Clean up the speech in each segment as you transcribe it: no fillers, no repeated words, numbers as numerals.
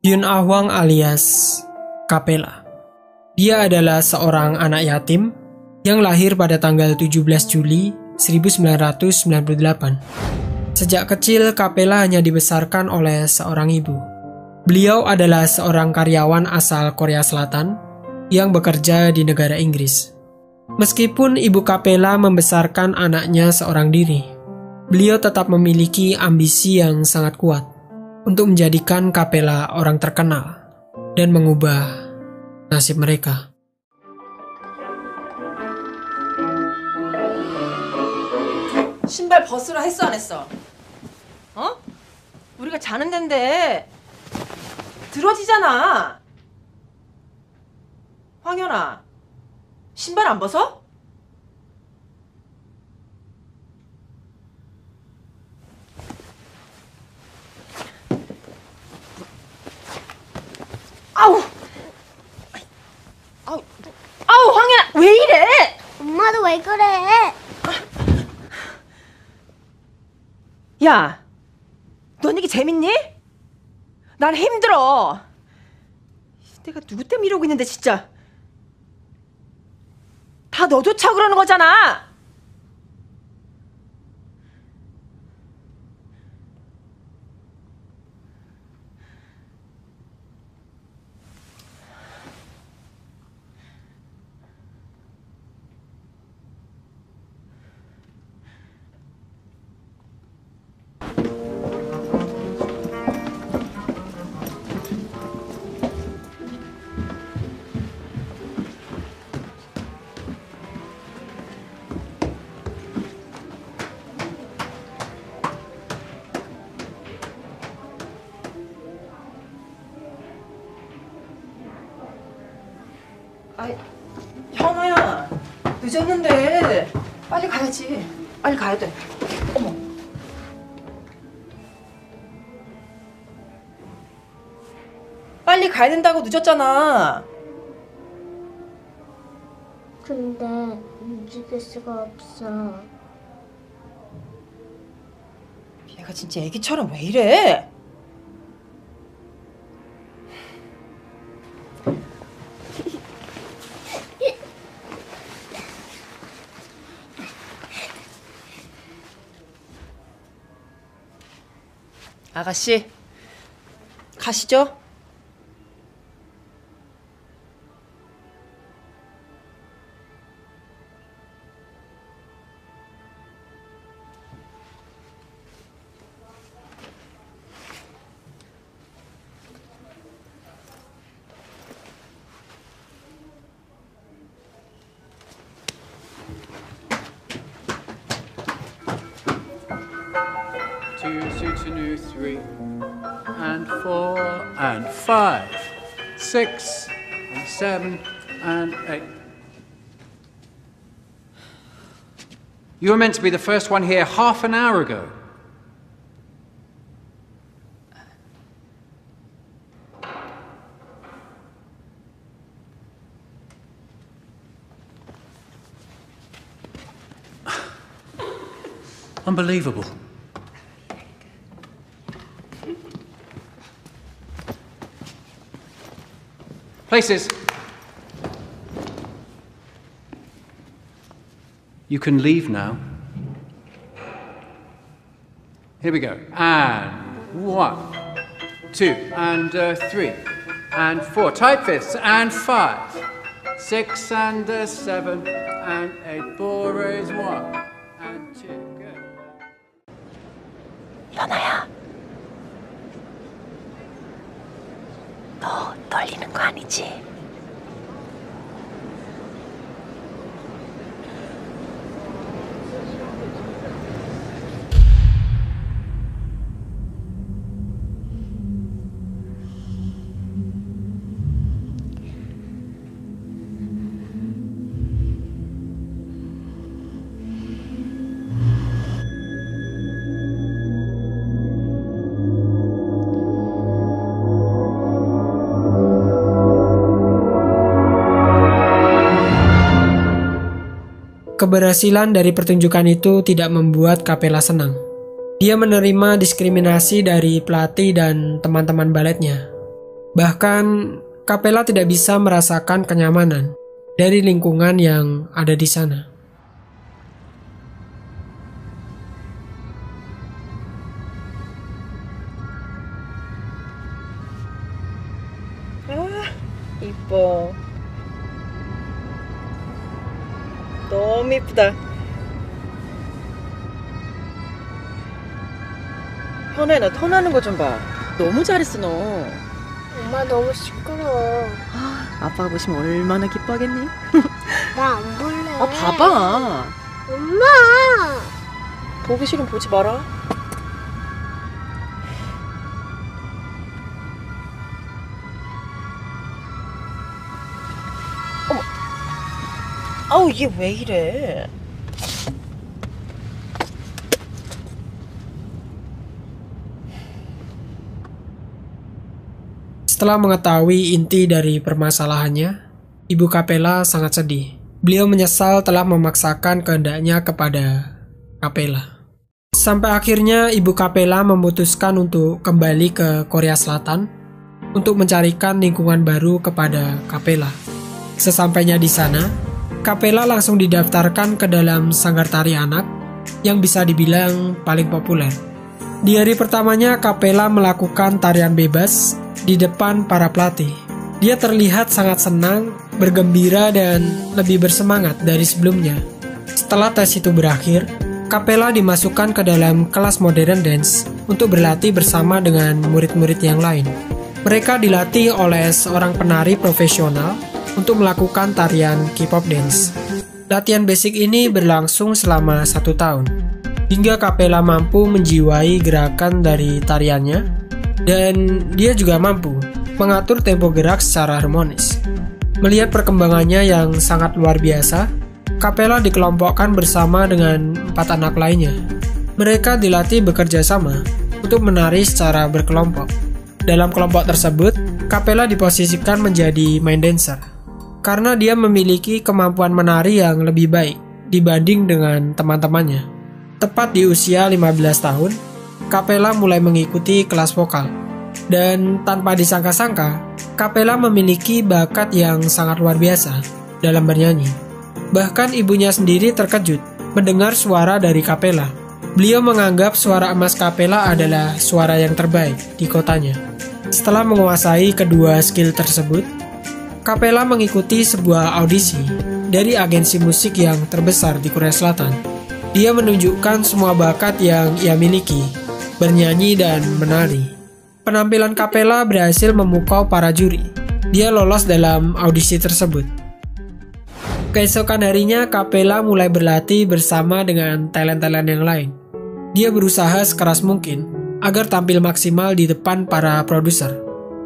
Yun Ah Hwang alias Capella. Dia adalah seorang anak yatim yang lahir pada tanggal 17 Juli 1998. Sejak kecil, Capella hanya dibesarkan oleh seorang ibu. Beliau adalah seorang karyawan asal Korea Selatan yang bekerja di negara Inggris. Meskipun ibu Capella membesarkan anaknya seorang diri, beliau tetap memiliki ambisi yang sangat kuat untuk menjadikan Capella orang terkenal dan mengubah nasib mereka. 신발 벗으라 했어 안 했어? 어? 우리가 자는 데인데 들어지잖아. 황현아, 신발 안 벗어? 아우, 아우 황현아 왜 이래? 엄마도 왜 그래? 야, 넌 이게 재밌니? 난 힘들어. 내가 누구 때문에 이러고 있는데 진짜. 다 너조차 그러는 거잖아. 아이, 현아야, 늦었는데 빨리 가야지. 빨리 가야 돼. 어머. 빨리 가야 된다고 늦었잖아. 근데 움직일 수가 없어. 얘가 진짜 애기처럼 왜 이래? 아가씨, 가시죠. Two suits a new 3 and 4 and 5, 6 and 7 and 8. You were meant to be the first one here half an hour ago. Unbelievable. Places. You can leave now. Here we go. And 1, 2, and 3, and 4. Tight fists. And 5, 6, and 7, and 8. Ball raise 1, and 2. Good. 현아야, 너 떨리는 거 아니지? Keberhasilan dari pertunjukan itu tidak membuat Capella senang. Dia menerima diskriminasi dari pelatih dan teman-teman baletnya. Bahkan, Capella tidak bisa merasakan kenyamanan dari lingkungan yang ada di sana. 이뻐. 너무 이쁘다. 현아야, 나 턴하는 거 좀 봐. 너무 잘했어, 너. 엄마 너무 시끄러워. 아빠가 보시면 얼마나 기뻐하겠니? 나 안 볼래. 봐봐. 엄마! 보기 싫으면 보지 마라. 어머. 아우, 이게 왜 이래? Setelah mengetahui inti dari permasalahannya, Ibu Capella sangat sedih. Beliau menyesal telah memaksakan kehendaknya kepada Capella. Sampai akhirnya Ibu Capella memutuskan untuk kembali ke Korea Selatan untuk mencarikan lingkungan baru kepada Capella. Sesampainya di sana, Capella langsung didaftarkan ke dalam sanggar tari anak yang bisa dibilang paling populer. Di hari pertamanya, Capella melakukan tarian bebas di depan para pelatih. Dia terlihat sangat senang, bergembira, dan lebih bersemangat dari sebelumnya. Setelah tes itu berakhir, Capella dimasukkan ke dalam kelas modern dance untuk berlatih bersama dengan murid-murid yang lain. Mereka dilatih oleh seorang penari profesional untuk melakukan tarian K-pop dance. Latihan basic ini berlangsung selama 1 tahun, hingga Capella mampu menjiwai gerakan dari tariannya, dan dia juga mampu mengatur tempo gerak secara harmonis. Melihat perkembangannya yang sangat luar biasa, Capella dikelompokkan bersama dengan 4 anak lainnya. Mereka dilatih bekerja sama untuk menari secara berkelompok. Dalam kelompok tersebut, Capella diposisikan menjadi main dancer karena dia memiliki kemampuan menari yang lebih baik dibanding dengan teman-temannya. Tepat di usia 15 tahun, Capella mulai mengikuti kelas vokal. Dan tanpa disangka-sangka, Capella memiliki bakat yang sangat luar biasa dalam bernyanyi. Bahkan ibunya sendiri terkejut mendengar suara dari Capella. Beliau menganggap suara emas Capella adalah suara yang terbaik di kotanya. Setelah menguasai kedua skill tersebut, Capella mengikuti sebuah audisi dari agensi musik yang terbesar di Korea Selatan. Dia menunjukkan semua bakat yang ia miliki, bernyanyi dan menari. Penampilan Capella berhasil memukau para juri. Dia lolos dalam audisi tersebut. Keesokan harinya, Capella mulai berlatih bersama dengan talent-talent yang lain. Dia berusaha sekeras mungkin agar tampil maksimal di depan para produser.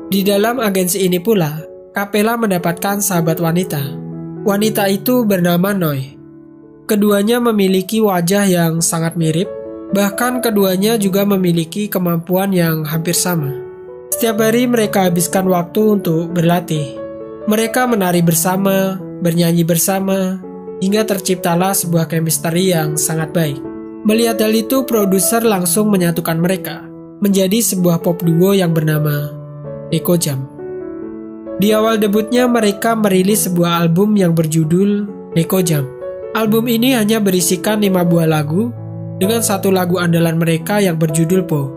Di dalam agensi ini pula, Capella mendapatkan sahabat wanita. Wanita itu bernama Noi. Keduanya memiliki wajah yang sangat mirip, bahkan keduanya juga memiliki kemampuan yang hampir sama. Setiap hari mereka habiskan waktu untuk berlatih. Mereka menari bersama, bernyanyi bersama, hingga terciptalah sebuah chemistry yang sangat baik. Melihat hal itu, produser langsung menyatukan mereka menjadi sebuah pop duo yang bernama Nekojam. Di awal debutnya, mereka merilis sebuah album yang berjudul Nekojam. Album ini hanya berisikan 5 buah lagu, dengan 1 lagu andalan mereka yang berjudul Po.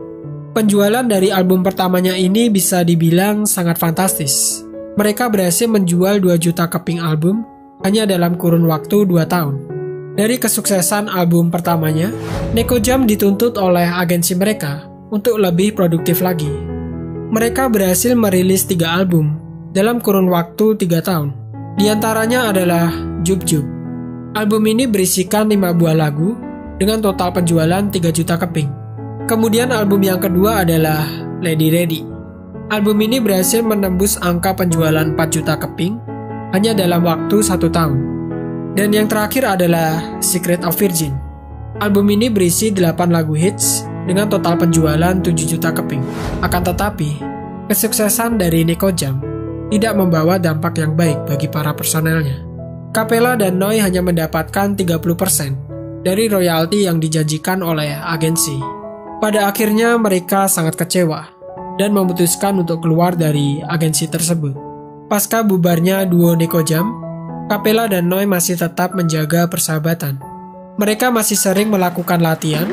Penjualan dari album pertamanya ini bisa dibilang sangat fantastis. Mereka berhasil menjual 2 juta keping album hanya dalam kurun waktu 2 tahun. Dari kesuksesan album pertamanya, Nekojam dituntut oleh agensi mereka untuk lebih produktif lagi. Mereka berhasil merilis 3 album dalam kurun waktu 3 tahun. Di antaranya adalah Jub Jub. Album ini berisikan 5 buah lagu dengan total penjualan 3 juta keping. Kemudian album yang kedua adalah Lady Ready. Album ini berhasil menembus angka penjualan 4 juta keping hanya dalam waktu 1 tahun. Dan yang terakhir adalah Secret of Virgin. Album ini berisi 8 lagu hits dengan total penjualan 7 juta keping. Akan tetapi, kesuksesan dari Nekojam tidak membawa dampak yang baik bagi para personelnya. Capella dan Noi hanya mendapatkan 30% dari royalti yang dijanjikan oleh agensi. Pada akhirnya mereka sangat kecewa. dan memutuskan untuk keluar dari agensi tersebut. Pasca bubarnya duo Nekojam, Capella dan Noi masih tetap menjaga persahabatan. Mereka masih sering melakukan latihan,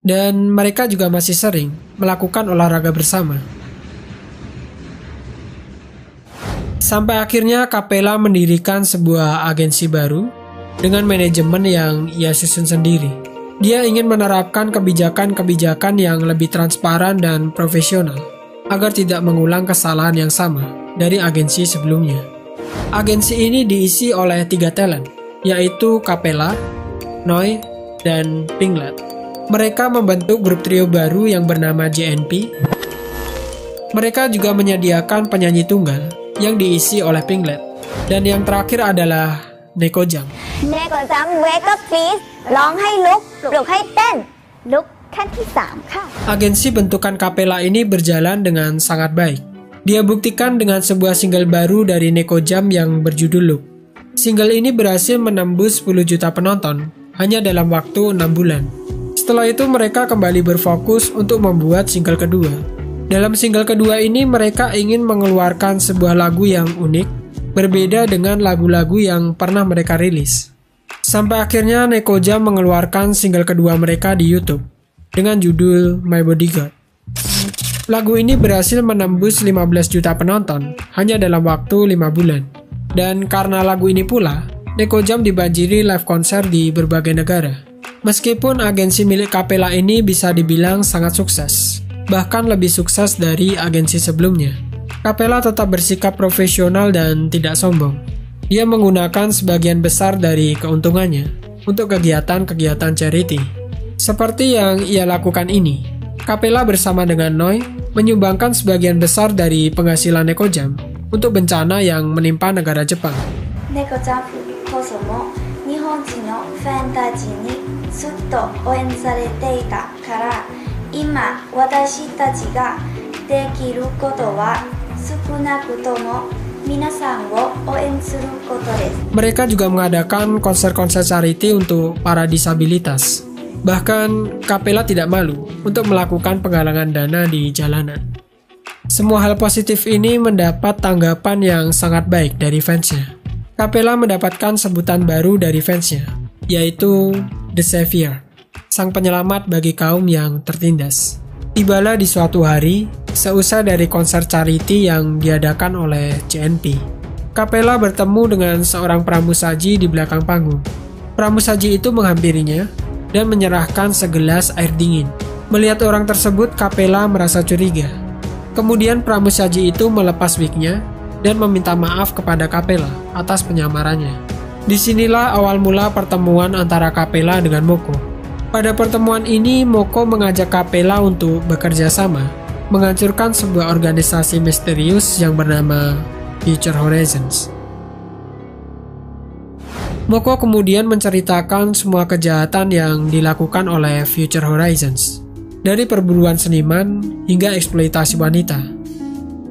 dan mereka juga masih sering melakukan olahraga bersama. Sampai akhirnya Capella mendirikan sebuah agensi baru dengan manajemen yang ia susun sendiri. Dia ingin menerapkan kebijakan-kebijakan yang lebih transparan dan profesional agar tidak mengulang kesalahan yang sama dari agensi sebelumnya. Agensi ini diisi oleh 3 talent, yaitu Capella, Noi, dan Pinglet. Mereka membentuk grup trio baru yang bernama JNP. Mereka juga menyediakan penyanyi tunggal yang diisi oleh Pinglet. Dan yang terakhir adalah Nekojam. Nekojam, wake up please. ร้องให้ลุก ปลุกให้เต้น ลุกขั้นที่ 3 ค่ะ Agensi bentukan Capella ini berjalan dengan sangat baik. Dia buktikan dengan sebuah single baru dari Nekojam yang berjudul Look. Single ini berhasil menembus 10 juta penonton hanya dalam waktu 6 bulan. Setelah itu mereka kembali berfokus untuk membuat single kedua. Dalam single kedua ini mereka ingin mengeluarkan sebuah lagu yang unik, berbeda dengan lagu-lagu yang pernah mereka rilis. Sampai akhirnya Nekojam mengeluarkan single kedua mereka di YouTube dengan judul My Bodyguard. Lagu ini berhasil menembus 15 juta penonton hanya dalam waktu 5 bulan. Dan karena lagu ini pula, Nekojam dibanjiri live konser di berbagai negara. Meskipun agensi milik Capella ini bisa dibilang sangat sukses, bahkan lebih sukses dari agensi sebelumnya, Capella tetap bersikap profesional dan tidak sombong. Dia menggunakan sebagian besar dari keuntungannya untuk kegiatan-kegiatan charity. Seperti yang ia lakukan ini, Capella bersama dengan Noi menyumbangkan sebagian besar dari penghasilan Nekojam untuk bencana yang menimpa negara Jepang. Nekojam こそも日本人のファンたちにずっと応援されていたから今私たちができることは少なくとも皆さんを応援することです。 Mereka juga mengadakan konser-konser charity untuk para disabilitas. Bahkan Capella tidak malu untuk melakukan penggalangan dana di jalanan. Semua hal positif ini mendapat tanggapan yang sangat baik dari fansnya. Capella mendapatkan sebutan baru dari fansnya, yaitu The Savior, sang penyelamat bagi kaum yang tertindas. Tibalah di suatu hari, seusai dari konser charity yang diadakan oleh JNP, Capella bertemu dengan seorang pramusaji di belakang panggung. Pramusaji itu menghampirinya dan menyerahkan segelas air dingin. Melihat orang tersebut, Capella merasa curiga. Kemudian pramusaji itu melepas wignya dan meminta maaf kepada Capella atas penyamarannya. Disinilah awal mula pertemuan antara Capella dengan Moko. Pada pertemuan ini, Moko mengajak Capella untuk bekerja sama, menghancurkan sebuah organisasi misterius yang bernama Future Horizons. Moko kemudian menceritakan semua kejahatan yang dilakukan oleh Future Horizons, dari perburuan seniman hingga eksploitasi wanita.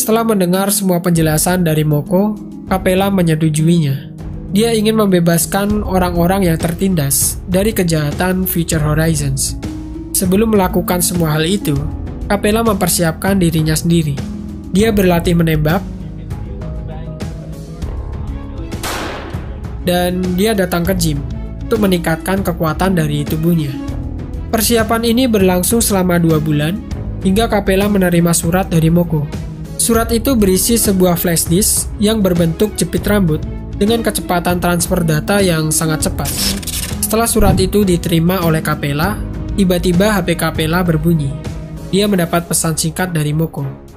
Setelah mendengar semua penjelasan dari Moko, Capella menyetujuinya. Dia ingin membebaskan orang-orang yang tertindas dari kejahatan Future Horizons. Sebelum melakukan semua hal itu, Capella mempersiapkan dirinya sendiri. Dia berlatih menembak, dan dia datang ke gym untuk meningkatkan kekuatan dari tubuhnya. Persiapan ini berlangsung selama 2 bulan, hingga Capella menerima surat dari Moko. Surat itu berisi sebuah flash disk yang berbentuk jepit rambut dengan kecepatan transfer data yang sangat cepat. Setelah surat itu diterima oleh Capella, tiba-tiba HP Capella berbunyi. Dia mendapat pesan singkat dari Moko.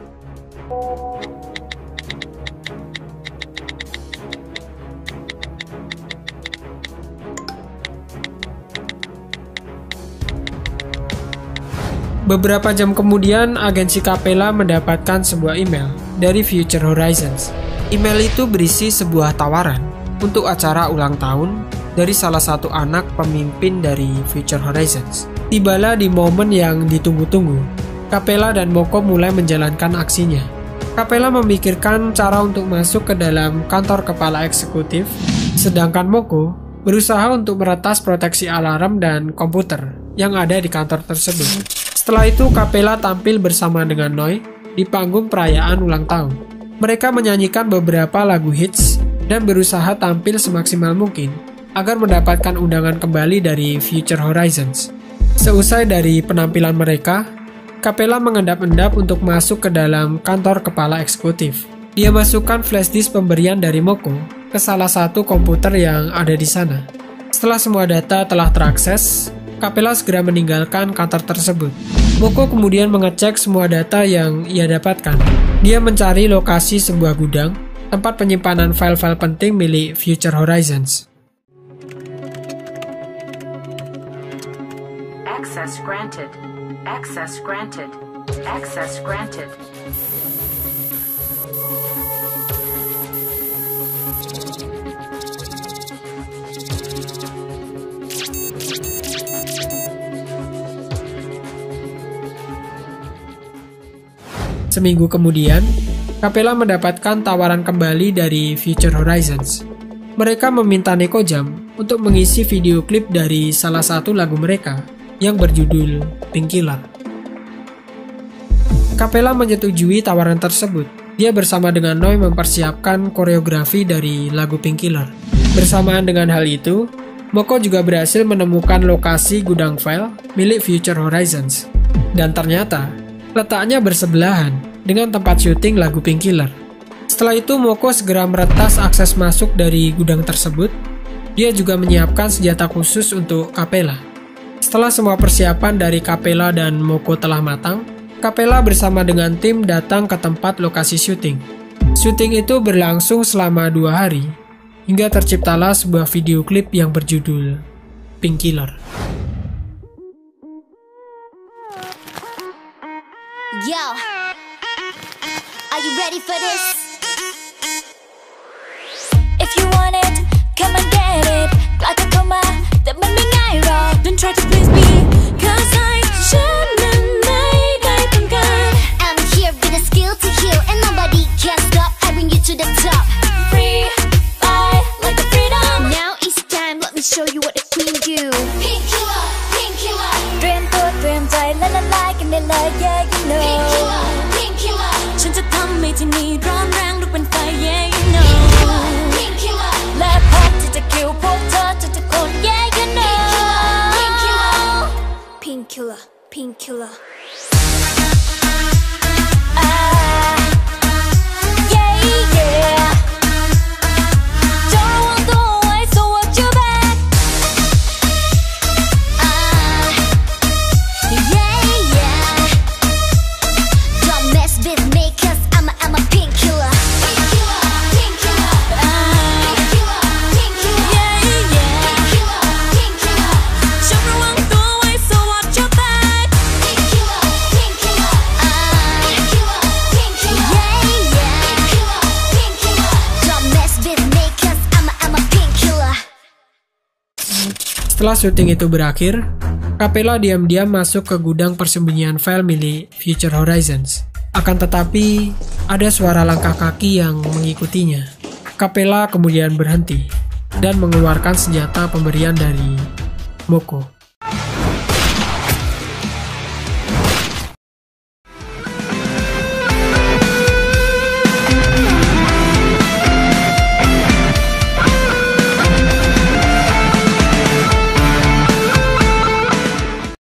Beberapa jam kemudian, agensi Capella mendapatkan sebuah email dari Future Horizons. Email itu berisi sebuah tawaran untuk acara ulang tahun dari salah satu anak pemimpin dari Future Horizons. Tibalah di momen yang ditunggu-tunggu. Capella dan Moko mulai menjalankan aksinya. Capella memikirkan cara untuk masuk ke dalam kantor kepala eksekutif, sedangkan Moko berusaha untuk meretas proteksi alarm dan komputer yang ada di kantor tersebut. Setelah itu, Capella tampil bersama dengan Noi di panggung perayaan ulang tahun. Mereka menyanyikan beberapa lagu hits dan berusaha tampil semaksimal mungkin agar mendapatkan undangan kembali dari Future Horizons. Seusai dari penampilan mereka, Capella mengendap-endap untuk masuk ke dalam kantor kepala eksekutif. Dia masukkan flashdisk pemberian dari Moko ke salah satu komputer yang ada di sana. Setelah semua data telah terakses, Capella segera meninggalkan kantor tersebut. Moko kemudian mengecek semua data yang ia dapatkan. Dia mencari lokasi sebuah gudang, tempat penyimpanan file-file penting milik Future Horizons. Access granted. Access granted. Access granted. Seminggu kemudian, Capella mendapatkan tawaran kembali dari Future Horizons. Mereka meminta Neko Jam untuk mengisi video klip dari salah satu lagu mereka yang berjudul Painkiller. Capella menyetujui tawaran tersebut. Dia bersama dengan Noi mempersiapkan koreografi dari lagu Painkiller. Bersamaan dengan hal itu, Moko juga berhasil menemukan lokasi gudang file milik Future Horizons. Dan ternyata, letaknya bersebelahan dengan tempat syuting lagu Painkiller. Setelah itu, Moko segera meretas akses masuk dari gudang tersebut. Dia juga menyiapkan senjata khusus untuk Capella. Setelah semua persiapan dari Capella dan Moko telah matang, Capella bersama dengan tim datang ke tempat lokasi syuting. Syuting itu berlangsung selama 2 hari, hingga terciptalah sebuah video klip yang berjudul Painkiller. Yo, are you ready for this? If you want it, come and get it. Like a coma, that made me wrong. Don't try to please me, cause I shouldn't make I think I'm here with a skill to heal, and nobody can stop. I bring you to the top. free, fly like a freedom. Now it's time, let me show you what a queen do. Painkiller, painkiller. เตรียมตัวเตรียมใจและละลายกันได้เลย yeah you know. Painkiller, painkiller. ฉันจะทำให้ที่นี่ร้อนแรงลุกเป็นไฟ yeah you know. Painkiller, และพบที่จะคิวพวกเธอทุกๆคน yeah you know. Painkiller, painkiller. Yeah, yeah. Don't walk away, so watch your back. Yeah, yeah. Don't mess with me, cause I'm a painkiller. Painkiller, painkiller. Painkiller, painkiller. Yeah, yeah. Painkiller, painkiller. ฉันระวังตัวไว้ so watch your back. Painkiller, painkiller. Painkiller, painkiller. Yeah, yeah. Painkiller, painkiller. Don't mess with me, cause I'm a painkiller. Setelah syuting itu berakhir, Capella diam-diam masuk ke gudang persembunyian file milik Future Horizons. Akan tetapi, ada suara langkah kaki yang mengikutinya. Capella kemudian berhenti dan mengeluarkan senjata pemberian dari Moko.